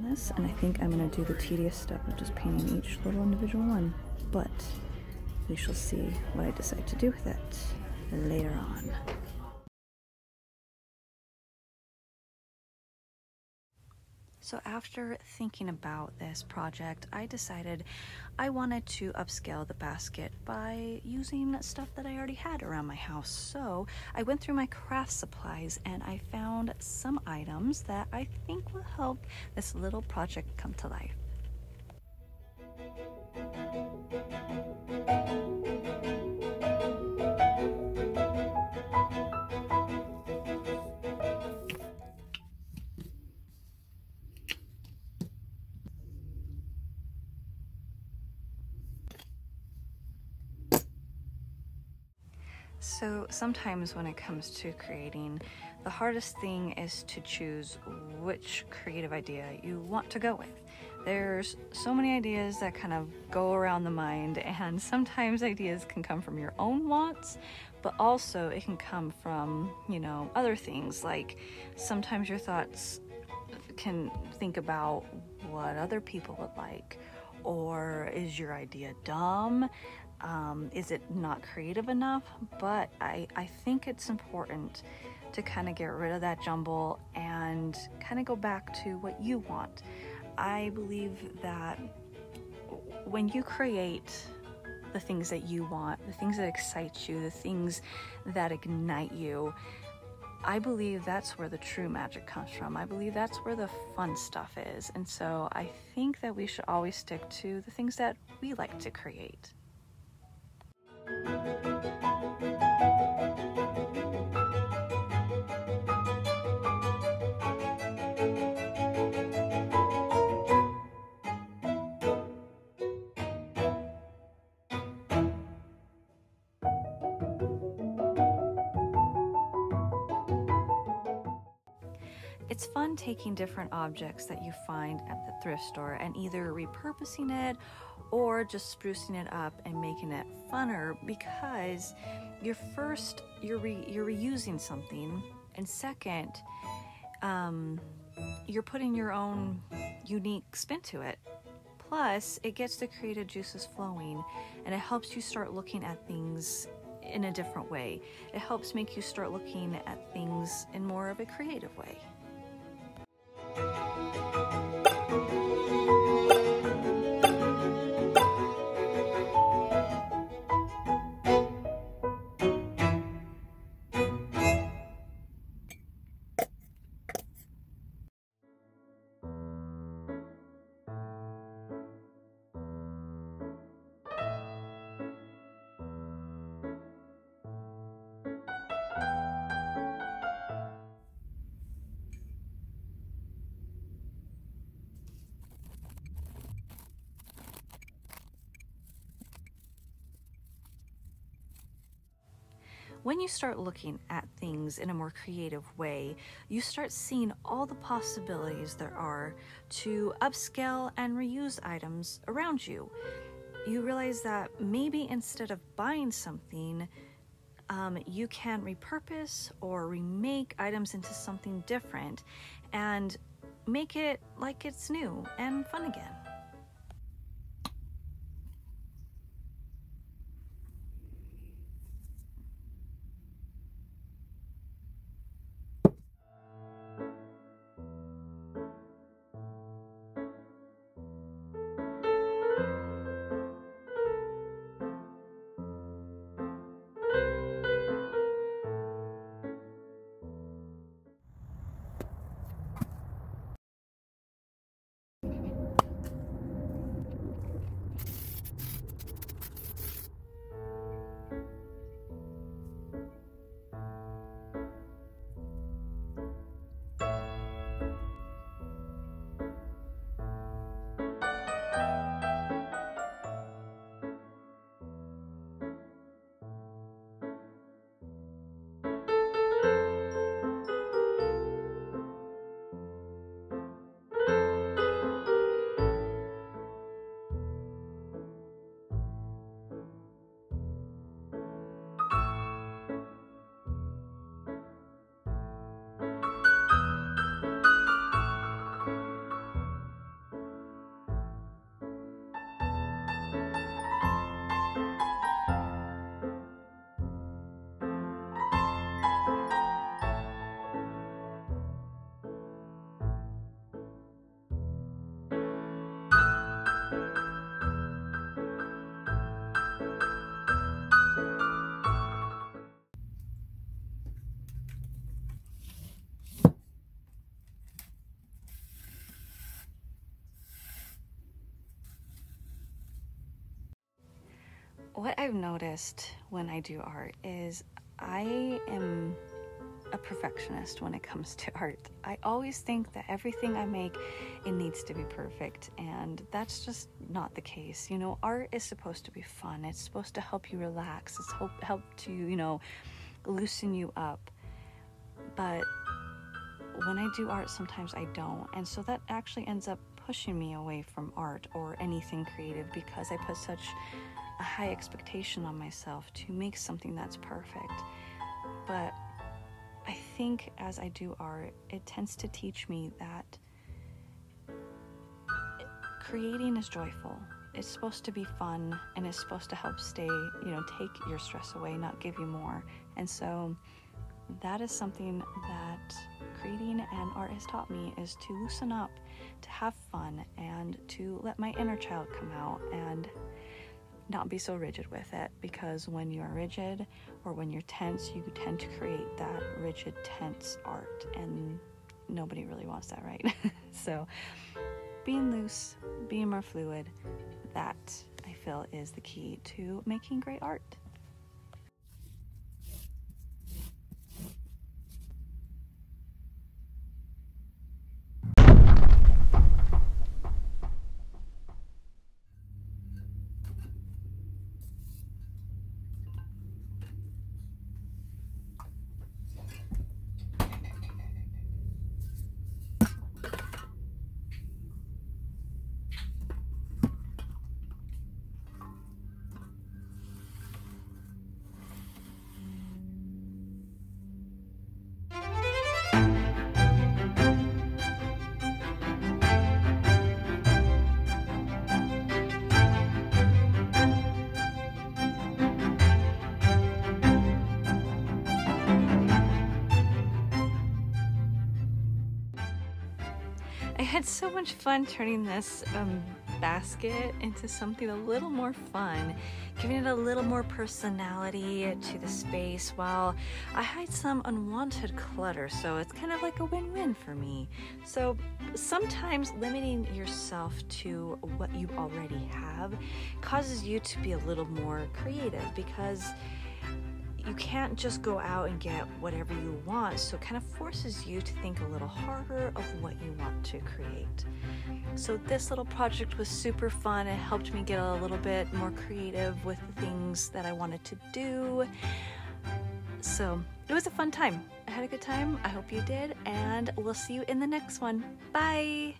this, and I think I'm going to do the tedious step of just painting each little individual one, but we shall see what I decide to do with it later on. So after thinking about this project, I decided I wanted to upscale the basket by using stuff that I already had around my house. So I went through my craft supplies and I found some items that I think will help this little project come to life. So sometimes when it comes to creating, the hardest thing is to choose which creative idea you want to go with. There's so many ideas that kind of go around the mind, and sometimes ideas can come from your own wants, but also it can come from, other things. Like sometimes your thoughts can think about what other people would like, or is your idea dumb? Is it not creative enough? But I think it's important to kind of get rid of that jumble and kind of go back to what you want. I believe that when you create the things that you want, the things that excite you, the things that ignite you, I believe that's where the true magic comes from. I believe that's where the fun stuff is. And so I think that we should always stick to the things that we like to create. It's fun taking different objects that you find at the thrift store and either repurposing it or just sprucing it up and making it funner, because you're reusing something, and second, you're putting your own unique spin to it. Plus, it gets the creative juices flowing, and it helps you start looking at things in a different way. It helps make you start looking at things in more of a creative way. When you start looking at things in a more creative way, you start seeing all the possibilities there are to upscale and reuse items around you. You realize that maybe instead of buying something, you can repurpose or remake items into something different and make it like it's new and fun again. what I've noticed when I do art is I am a perfectionist when it comes to art. I always think that everything I make, it needs to be perfect, and that's just not the case. You know, art is supposed to be fun. It's supposed to help you relax. It's help to, you know, loosen you up. But when I do art, sometimes I don't, and so that actually ends up pushing me away from art or anything creative, because I put such a high expectation on myself to make something that's perfect. But I think as I do art, it tends to teach me that creating is joyful. It's supposed to be fun, and it's supposed to help take your stress away, not give you more. And so that is something that creating and art has taught me, is to loosen up, to have fun, and to let my inner child come out and not be so rigid with it. Because when you're rigid or when you're tense, you tend to create that rigid, tense art, and nobody really wants that, right? So being loose, being more fluid, that I feel is the key to making great art. I had so much fun turning this basket into something a little more fun, giving it a little more personality to the space while I hide some unwanted clutter, so it's kind of like a win-win for me. So sometimes limiting yourself to what you already have causes you to be a little more creative, because you can't just go out and get whatever you want, so it kind of forces you to think a little harder of what you want to create. So this little project was super fun. It helped me get a little bit more creative with the things that I wanted to do. So it was a fun time. I had a good time. I hope you did, and we'll see you in the next one. Bye!